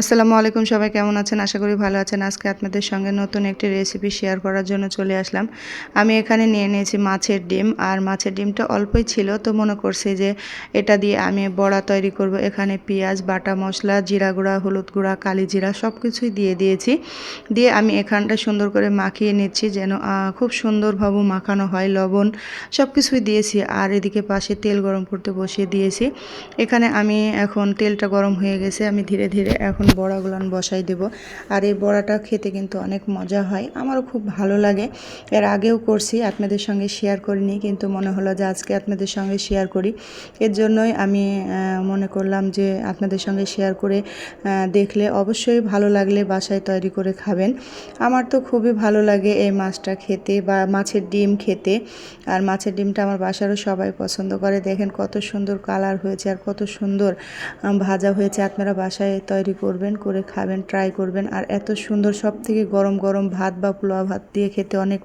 আসসালামু আলাইকুম, সবাই কেমন আছেন? আশা করি ভালো আছেন। আজকে আপনাদের সঙ্গে নতুন একটি রেসিপি শেয়ার করার জন্য চলে আসলাম। আমি এখানে নিয়ে নিয়েছি মাছের ডিম, আর মাছের ডিমটা অল্পই ছিল, তো মনে করছি যে এটা দিয়ে আমি বড়া তৈরি করব। এখানে পেঁয়াজ, বাটা মশলা, জিরা গুঁড়া, হলুদ গুঁড়া, কালি জিরা সব কিছুই দিয়ে দিয়েছি। দিয়ে আমি এখানটা সুন্দর করে মাখিয়ে নিচ্ছি যেন খুব সুন্দরভাবে মাখানো হয়। লবণ সব কিছুই দিয়েছি, আর এদিকে পাশে তেল গরম করতে বসিয়ে দিয়েছি। এখানে আমি এখন তেলটা গরম হয়ে গেছে, আমি ধীরে ধীরে এখন বড়াগুলো বসাই দেব। আর এই বড়াটা খেতে কিন্তু অনেক মজা হয়, আমারও খুব ভালো লাগে। এর আগেও করছি, আপনাদের সঙ্গে শেয়ার করিনি, কিন্তু মনে হলো যে আজকে আপনাদের সঙ্গে শেয়ার করি। এর জন্যই আমি মনে করলাম যে আপনাদের সঙ্গে শেয়ার করে দেখলে অবশ্যই ভালো লাগলে বাসায় তৈরি করে খাবেন। আমার তো খুবই ভালো লাগে এই মাছটা খেতে বা মাছের ডিম খেতে। আর মাছের ডিমটা আমার বাসারও সবাই পছন্দ করে। দেখেন কত সুন্দর কালার হয়েছে আর কত সুন্দর ভাজা হয়েছে। আপনারা বাসায় তৈরি করবেন, করে খাবেন, ট্রাই করবেন। আর এত সুন্দর, সব থেকে গরম গরম ভাত বা পোলাও ভাত দিয়ে খেতে অনেক